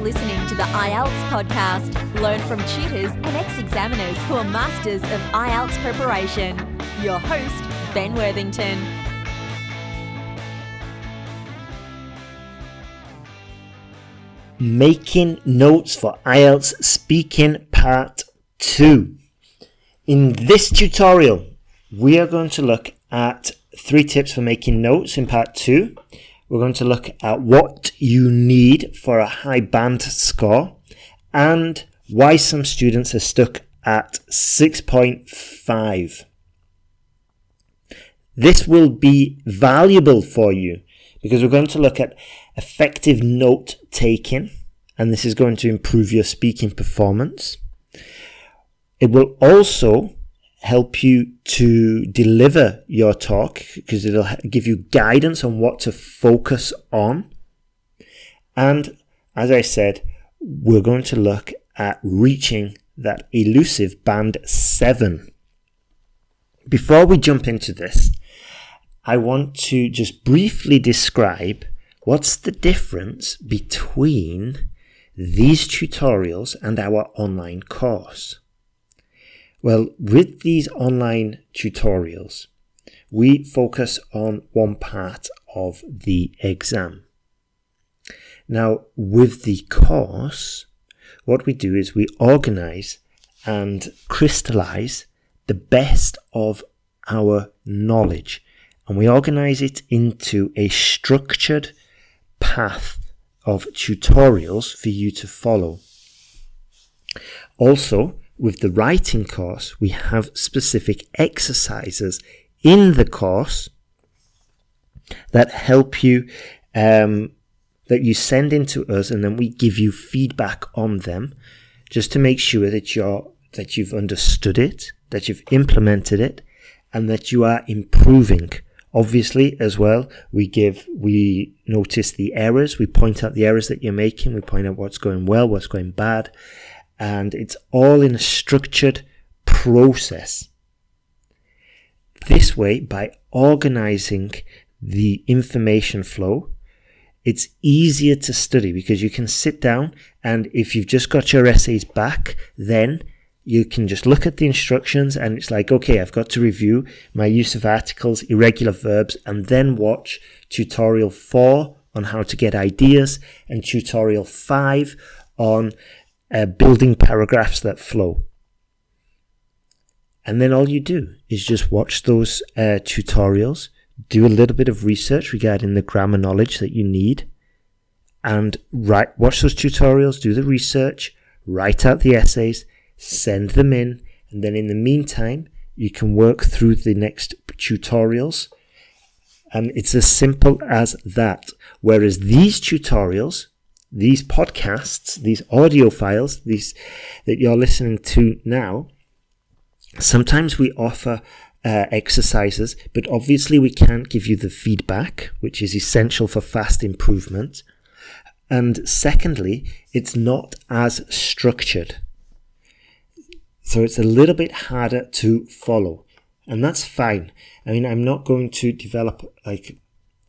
listening to the IELTS Podcast. Learn from tutors and ex-examiners who are masters of IELTS preparation. Your host, Ben Worthington. Making notes for IELTS speaking part 2. In this tutorial, we are going to look at 3 tips for making notes in part 2. We're going to look at what you need for a high band score and why some students are stuck at 6.5. This will be valuable for you because we're going to look at effective note taking, and this is going to improve your speaking performance. It will also help you to deliver your talk because it'll give you guidance on what to focus on. And as I said, we're going to look at reaching that elusive band 7. Before we jump into this, I want to just briefly describe what's the difference between these tutorials and our online course. Well, with these online tutorials, we focus on one part of the exam. Now, with the course, what we do is we organize and crystallize the best of our knowledge, and we organize it into a structured path of tutorials for you to follow. Also, with the writing course, we have specific exercises in the course that help you, that you send in to us, and then we give you feedback on them just to make sure that you've understood it, that you've implemented it, and that you are improving. Obviously, as well, we notice the errors, we point out the errors that you're making, we point out what's going well, what's going bad, and it's all in a structured process. This way, by organizing the information flow, it's easier to study because you can sit down, and if you've just got your essays back, then you can just look at the instructions and it's like, okay, I've got to review my use of articles, irregular verbs, and then watch tutorial 4 on how to get ideas and tutorial 5 on building paragraphs that flow. And then all you do is just watch those tutorials, do a little bit of research regarding the grammar knowledge that you need, and watch those tutorials, do the research, write out the essays, send them in, and then in the meantime you can work through the next tutorials, and it's as simple as that. Whereas these tutorials, these podcasts, these audio files, these that you're listening to now, sometimes we offer exercises, but obviously we can't give you the feedback, which is essential for fast improvement. And secondly, it's not as structured. So it's a little bit harder to follow, and that's fine. I mean, I'm not going to develop like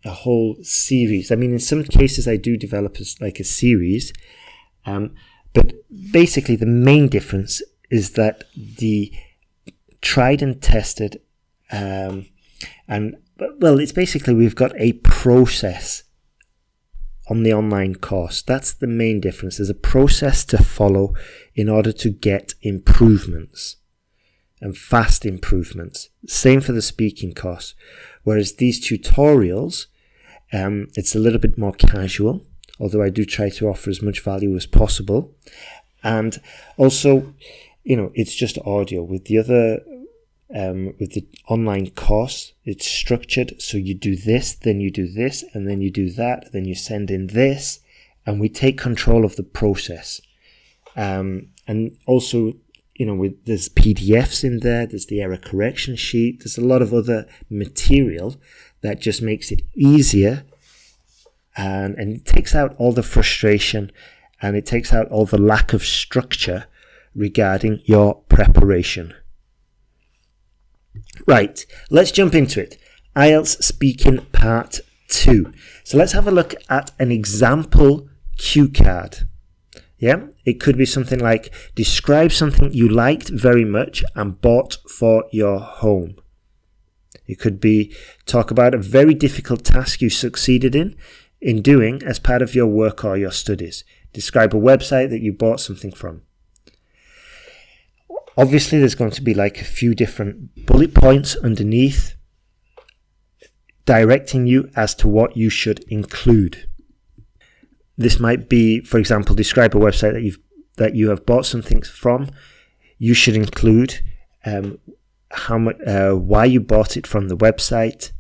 a whole series. I mean, in some cases I do develop a series, but basically the main difference is that the tried and tested, it's basically we've got a process on the online course. That's the main difference. There's a process to follow in order to get improvements and fast improvements. Same for the speaking course. Whereas these tutorials, it's a little bit more casual, although I do try to offer as much value as possible. And also, it's just audio. With the other, with the online course, it's structured. So you do this, then you do this, and then you do that, then you send in this, and we take control of the process. And also, there's PDFs in there, there's the error correction sheet, there's a lot of other material that just makes it easier, and it takes out all the frustration, and it takes out all the lack of structure regarding your preparation. Right, let's jump into it. IELTS speaking part 2. So let's have a look at an example cue card. Yeah, it could be something like, describe something you liked very much and bought for your home. It could be, talk about a very difficult task you succeeded in doing as part of your work or your studies. Describe a website that you bought something from. Obviously, there's going to be like a few different bullet points underneath directing you as to what you should include. This might be, for example, describe a website that you have bought something from. You should include how much, why you bought it from the website,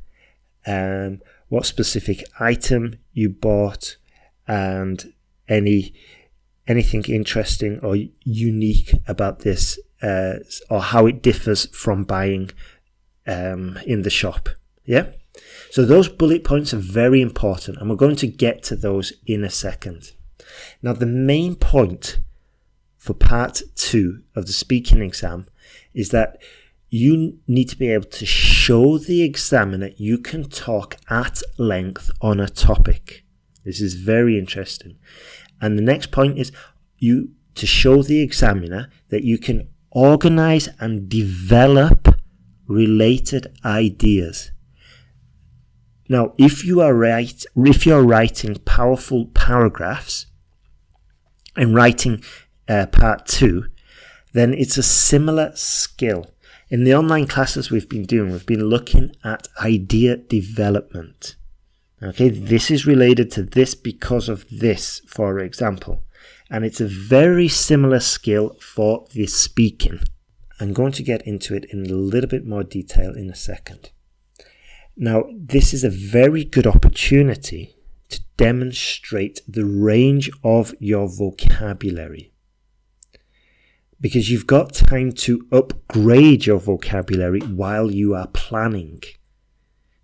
what specific item you bought, and anything interesting or unique about this, or how it differs from buying in the shop. Yeah. So those bullet points are very important, and we're going to get to those in a second. Now, the main point for part 2 of the speaking exam is that you need to be able to show the examiner you can talk at length on a topic. This is very interesting. And the next point is you to show the examiner that you can organize and develop related ideas. Now, if you're writing powerful paragraphs and writing part 2, then it's a similar skill. In the online classes we've been looking at idea development. Okay, this is related to this because of this, for example. And it's a very similar skill for the speaking. I'm going to get into it in a little bit more detail in a second. Now, this is a very good opportunity to demonstrate the range of your vocabulary, because you've got time to upgrade your vocabulary while you are planning,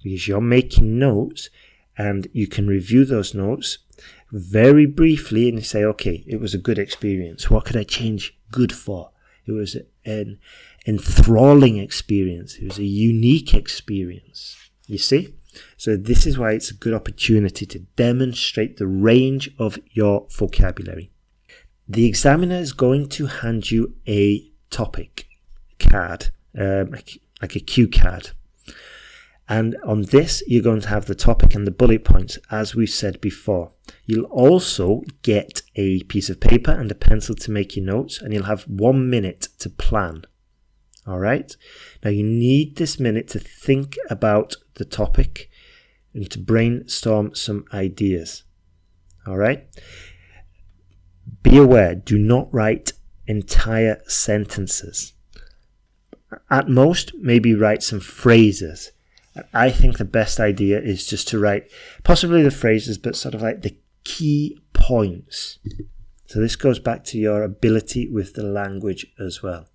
because you're making notes and you can review those notes very briefly and you say, okay, it was a good experience. What could I change good for? It was an enthralling experience. It was a unique experience. You see? So this is why it's a good opportunity to demonstrate the range of your vocabulary. The examiner is going to hand you a topic card, like a cue card. And on this, you're going to have the topic and the bullet points, as we said before. You'll also get a piece of paper and a pencil to make your notes, and you'll have 1 minute to plan. All right. Now you need this minute to think about the topic and to brainstorm some ideas. All right. Be aware, do not write entire sentences. At most, maybe write some phrases. I think the best idea is just to write possibly the phrases, but sort of like the key points. So this goes back to your ability with the language as well.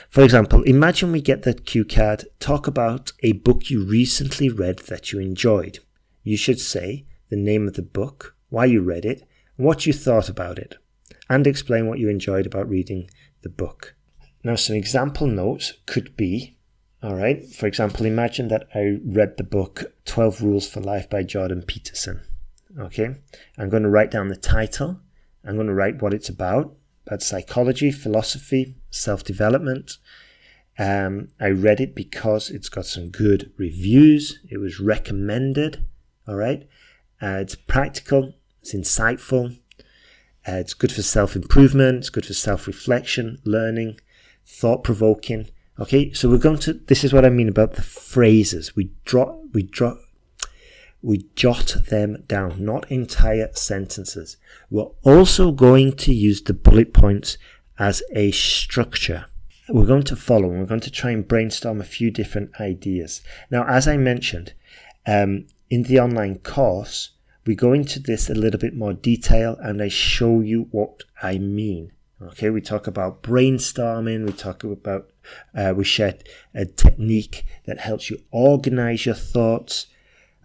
For example, imagine we get that cue card, talk about a book you recently read that you enjoyed. You should say the name of the book, why you read it, and what you thought about it, and explain what you enjoyed about reading the book. Now, some example notes could be, all right, for example, imagine that I read the book 12 Rules for Life by Jordan Peterson. Okay, I'm going to write down the title. I'm going to write what it's about psychology, philosophy, self-development. I read it because it's got some good reviews. It was recommended. All right. It's practical. It's insightful. It's good for self-improvement. It's good for self-reflection, learning, thought-provoking. Okay. So this is what I mean about the phrases. We jot them down, not entire sentences. We're also going to use the bullet points as a structure. We're going to try and brainstorm a few different ideas. Now, as I mentioned, in the online course, we go into this a little bit more detail and I show you what I mean. Okay, we talk about brainstorming, we share a technique that helps you organize your thoughts.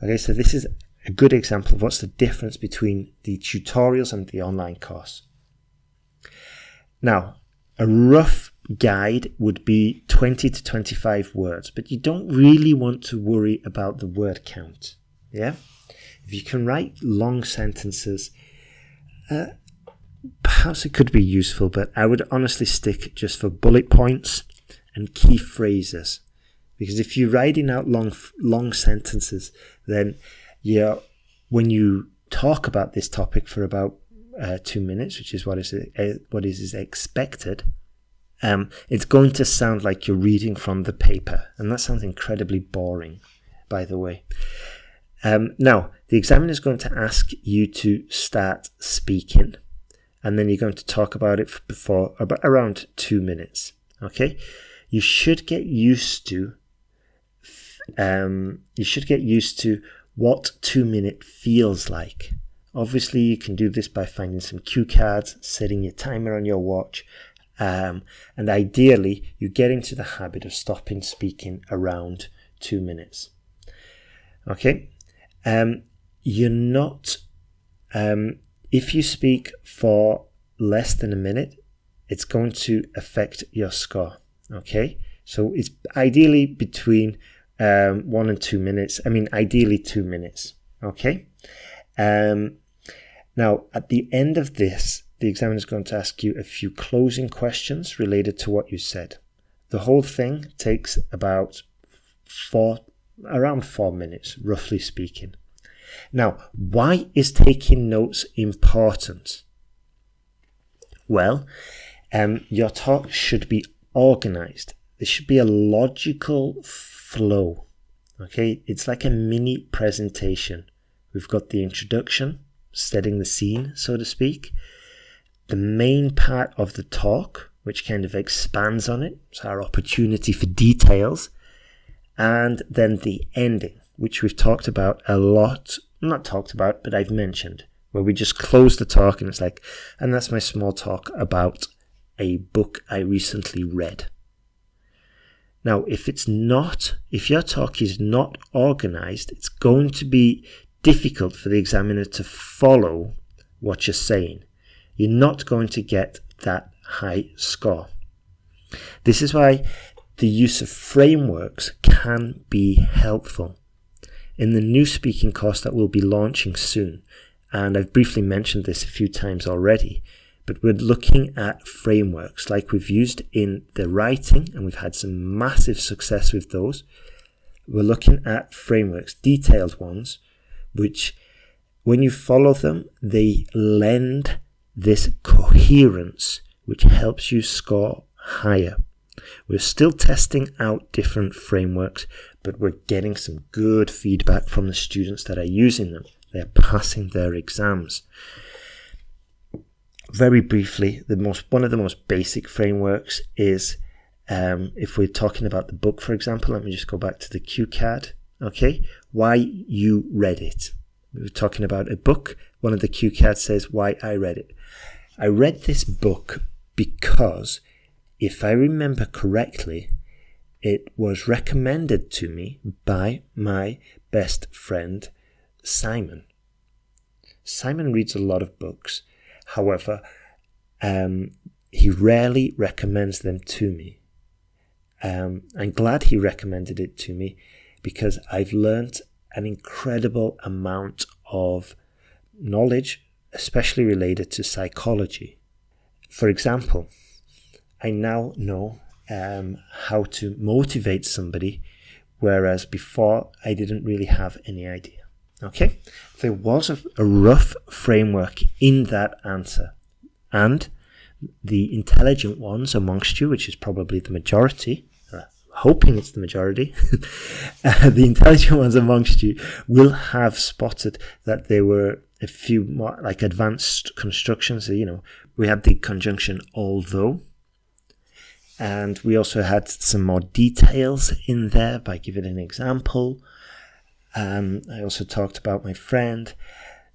Okay, so this is a good example of what's the difference between the tutorials and the online course. Now, a rough guide would be 20 to 25 words, but you don't really want to worry about the word count. Yeah? If you can write long sentences, perhaps it could be useful, but I would honestly stick just for bullet points and key phrases. Because if you're writing out long sentences, then when you talk about this topic for about 2 minutes, which is what is expected, it's going to sound like you're reading from the paper, and that sounds incredibly boring, by the way. Now, the examiner is going to ask you to start speaking, and then you're going to talk about it for about around 2 minutes. Okay, you should get used to what 2 minute feels like. Obviously, you can do this by finding some cue cards, setting your timer on your watch, and ideally, you get into the habit of stopping speaking around 2 minutes. Okay, you're not. If you speak for less than a minute, it's going to affect your score. Okay, so it's ideally between 1 and 2 minutes. Ideally 2 minutes. Okay. Now, at the end of this, the examiner is going to ask you a few closing questions related to what you said. The whole thing takes about around 4 minutes, roughly speaking. Now, why is taking notes important? Well, your talk should be organized. There should be a logical flow. Okay, it's like a mini presentation. We've got the introduction, setting the scene, so to speak. The main part of the talk, which kind of expands on it, so our opportunity for details. And then the ending, which we've talked about a lot. Not talked about, but I've mentioned, where we just close the talk and it's like, and that's my small talk about a book I recently read. Now, if your talk is not organized, it's going to be difficult for the examiner to follow what you're saying. You're not going to get that high score. This is why the use of frameworks can be helpful. In the new speaking course that we'll be launching soon, and I've briefly mentioned this a few times already, but we're looking at frameworks like we've used in the writing, and we've had some massive success with those. We're looking at frameworks, detailed ones, which when you follow them, they lend this coherence, which helps you score higher. We're still testing out different frameworks, but we're getting some good feedback from the students that are using them. They're passing their exams. Very briefly, one of the most basic frameworks is, if we're talking about the book, for example, let me just go back to the cue card. Okay, why you read it. We were talking about a book. One of the cue cards says why I read it. I read this book because, if I remember correctly, it was recommended to me by my best friend, Simon. Simon reads a lot of books. However, he rarely recommends them to me. I'm glad he recommended it to me because I've learnt an incredible amount of knowledge, especially related to psychology. For example, I now know how to motivate somebody, whereas before I didn't really have any idea. Okay, there was a rough framework in that answer, and the intelligent ones amongst you, which is probably the majority, hoping it's the majority, the intelligent ones amongst you will have spotted that there were a few more like advanced constructions. So, we had the conjunction although, and we also had some more details in there by giving an example. I also talked about my friend.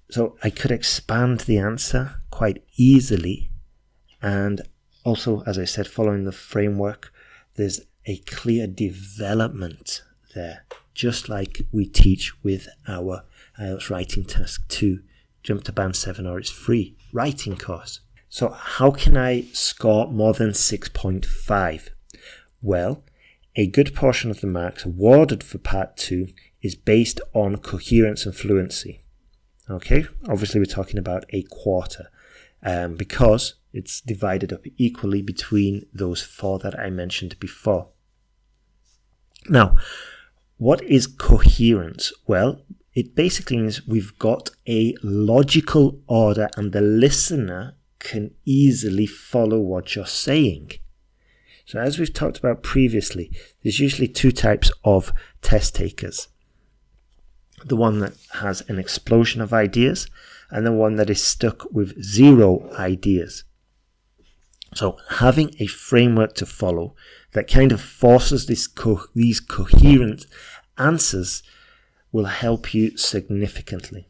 So I could expand the answer quite easily. And also, as I said, following the framework, there's a clear development there, just like we teach with our IELTS Writing Task 2, Jump to Band 7 or it's free writing course. So how can I score more than 6.5? Well, a good portion of the marks awarded for Part 2 is based on coherence and fluency. Okay, obviously we're talking about a quarter. because it's divided up equally between those 4 that I mentioned before. Now, what is coherence? Well, it basically means we've got a logical order and the listener can easily follow what you're saying. So as we've talked about previously, there's usually 2 types of test takers. The one that has an explosion of ideas and the one that is stuck with 0 ideas. So having a framework to follow that kind of forces these coherent answers will help you significantly.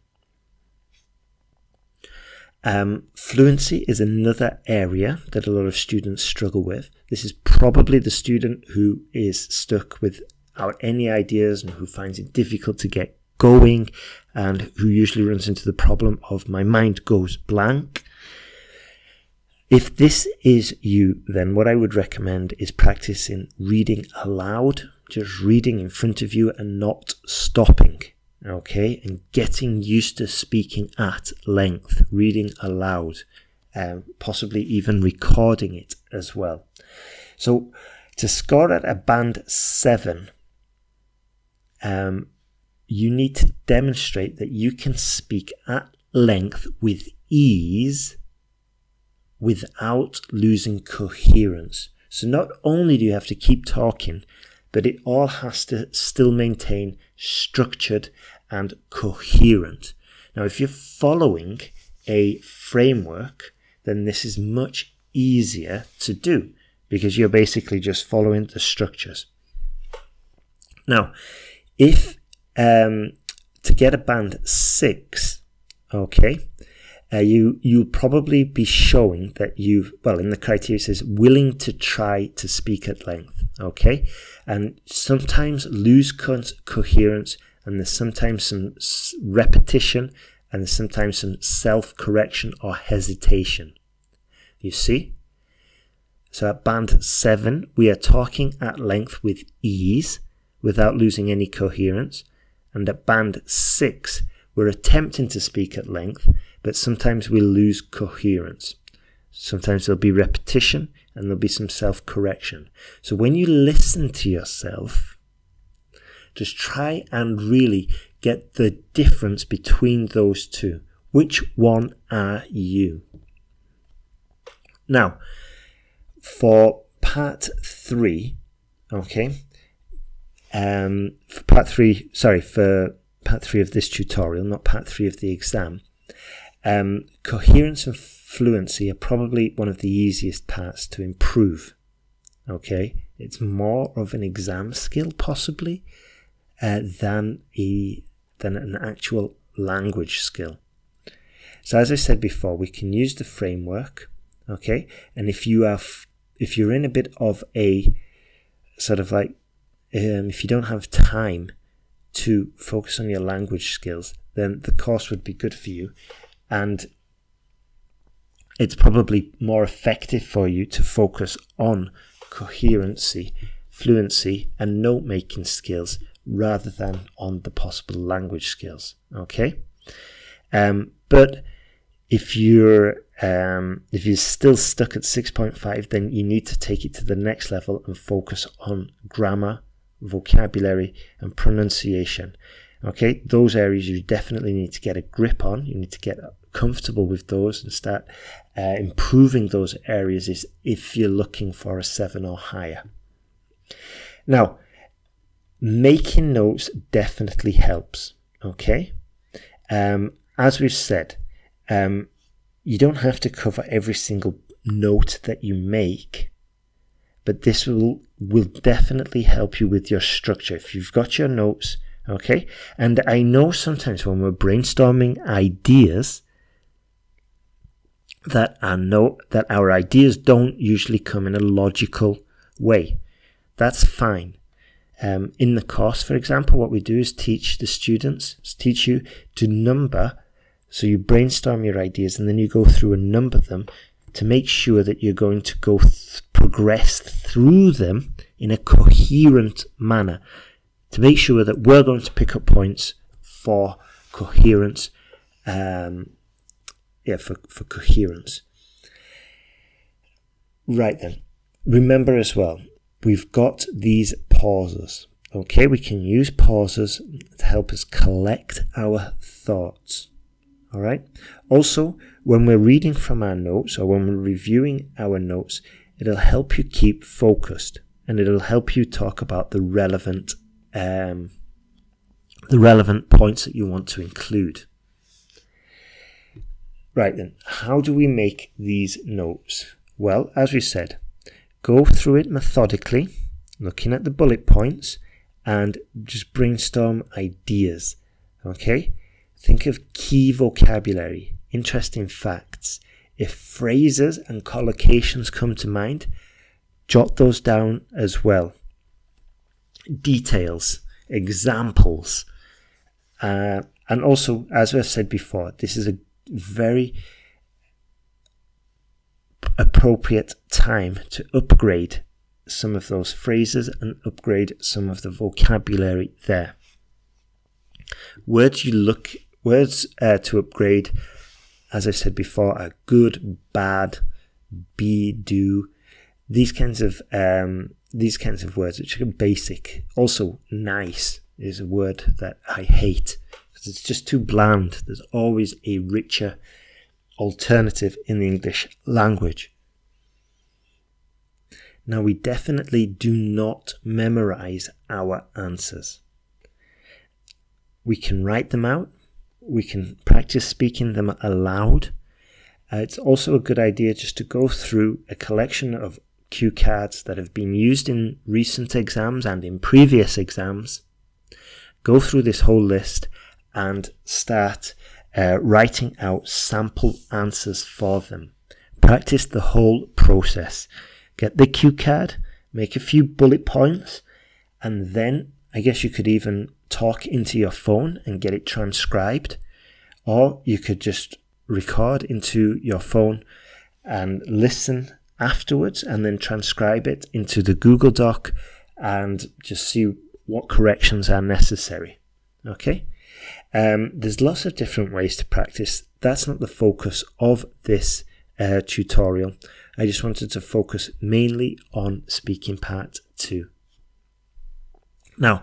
Fluency is another area that a lot of students struggle with. This is probably the student who is stuck without any ideas and who finds it difficult to get going and who usually runs into the problem of my mind goes blank. If this is you, then what I would recommend is practicing reading aloud, just reading in front of you and not stopping, okay? And getting used to speaking at length, reading aloud, possibly even recording it as well. So to score at a band 7, you need to demonstrate that you can speak at length with ease without losing coherence. So not only do you have to keep talking, but it all has to still maintain structured and coherent. Now, if you're following a framework, then this is much easier to do because you're basically just following the structures. Now, if to get a band 6, okay, you'll probably be showing that in the criteria it says willing to try to speak at length, okay? And sometimes lose coherence, and there's sometimes some repetition, and there's sometimes some self-correction or hesitation. You see? So at band 7, we are talking at length with ease, without losing any coherence. And at band 6, we're attempting to speak at length, but sometimes we'll lose coherence. Sometimes there'll be repetition and there'll be some self-correction. So when you listen to yourself, just try and really get the difference between those 2. Which one are you? Now, for part 3, okay, for part 3 of this tutorial, not part 3 of the exam, coherence and fluency are probably one of the easiest parts to improve. Okay, it's more of an exam skill possibly than an actual language skill. So as I said before, we can use the framework. Okay, and if you're in a bit of a sort of like if you don't have time to focus on your language skills, then the course would be good for you. And it's probably more effective for you to focus on coherency, fluency, and note-making skills rather than on the possible language skills. Okay? But if you're still stuck at 6.5, then you need to take it to the next level and focus on grammar, vocabulary, and pronunciation. Okay, those areas you definitely need to get a grip on. You need to get comfortable with those and start improving those areas if you're looking for a 7 or higher. Now, making notes definitely helps. Okay, as we've said, you don't have to cover every single note that you make, but this will definitely help you with your structure if you've got your notes. Okay, and I know sometimes when we're brainstorming ideas that our ideas don't usually come in a logical way. That's fine. In the course, for example, what we do is teach you to number. So you brainstorm your ideas and then you go through and number them to make sure that you're going to progress through them in a coherent manner, to make sure that we're going to pick up points for coherence, fluency, and note-making skills. Okay, for coherence. Right then, remember as well, we've got these pauses. Okay, we can use pauses to help us collect our thoughts. All right. Also, when we're reading from our notes or when we're reviewing our notes, it'll help you keep focused, and it'll help you talk about the relevant points that you want to include. Right then, how do we make these notes? Well, as we said, go through it methodically, looking at the bullet points, and just brainstorm ideas. Okay? Think of key vocabulary, interesting facts. If phrases and collocations come to mind, jot those down as well. Details, examples. And also, as I've said before, this is a very appropriate time to upgrade some of those phrases and upgrade some of the vocabulary there. Words to upgrade, as I said before, are good, bad, be, do. These kinds of words which are basic. Also, nice is a word that I hate because it's just too bland. There's always a richer alternative in the English language. Now, we definitely do not memorize our answers. We can write them out. We can practice speaking them aloud. It's also a good idea just to go through a collection of cue cards that have been used in recent exams and in previous exams. Go through this whole list and start writing out sample answers for them. Practice the whole process. Get the cue card, make a few bullet points, and then I guess you could even talk into your phone and get it transcribed, or you could just record into your phone and listen afterwards and then transcribe it into the Google Doc and just see what corrections are necessary. Okay? There's lots of different ways to practice. That's not the focus of this tutorial. I just wanted to focus mainly on speaking part 2. Now,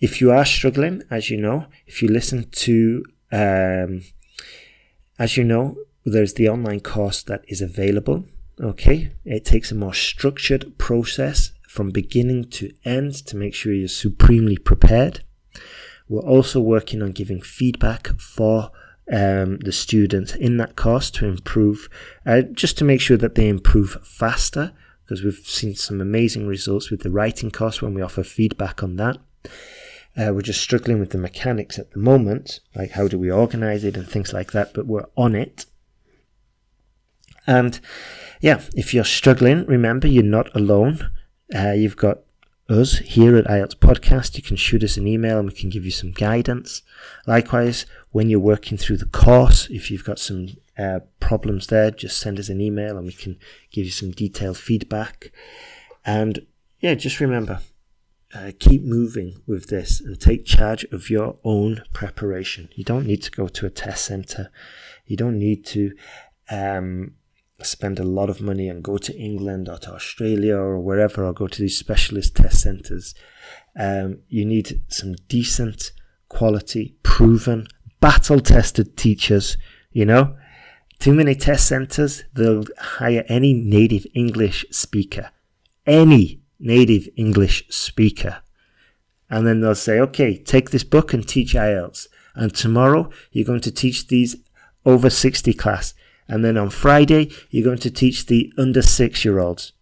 if you are struggling, as you know, if you listen to, as you know, there's the online course that is available. Okay, it takes a more structured process from beginning to end to make sure you're supremely prepared. We're also working on giving feedback for the students in that course to improve, just to make sure that they improve faster, because we've seen some amazing results with the writing course when we offer feedback on that. We're just struggling with the mechanics at the moment, like how do we organize it and things like that, but we're on it. And yeah, if you're struggling, remember you're not alone. You've got us here at IELTS Podcast. You can shoot us an email and we can give you some guidance. Likewise, when you're working through the course, if you've got some problems there, just send us an email and we can give you some detailed feedback. And yeah, just remember, keep moving with this and take charge of your own preparation. You don't need to go to a test center. You don't need to spend a lot of money and go to England or to Australia or wherever, or go to these specialist test centers. You need some decent, quality, proven, battle-tested teachers, you know. Too many test centers, they'll hire any native English speaker. Any native English speaker. And then they'll say, okay, take this book and teach IELTS. And tomorrow, you're going to teach these over 60 class. And then on Friday, you're going to teach the under 6-year-olds.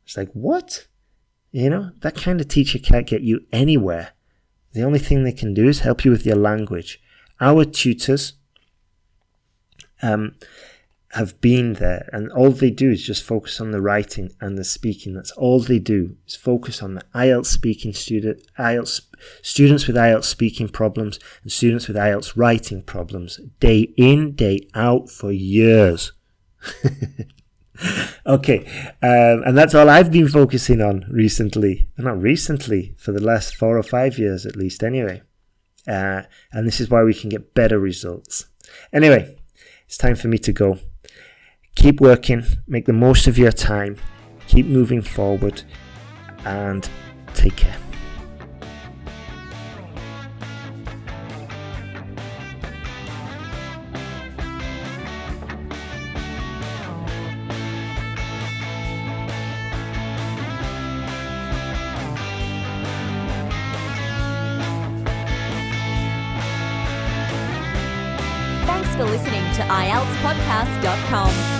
It's like, what? You know, that kind of teacher can't get you anywhere. The only thing they can do is help you with your language. Our tutors have been there, and all they do is just focus on the writing and the speaking. That's all they do, is focus on the IELTS speaking students with IELTS speaking problems and students with IELTS writing problems, day in, day out for years. Okay, and that's all I've been focusing on recently. Not recently, for the last 4 or 5 years at least anyway. And this is why we can get better results. Anyway, it's time for me to go. Keep working, make the most of your time, keep moving forward, and take care. Thanks for listening to IELTSPodcast.com.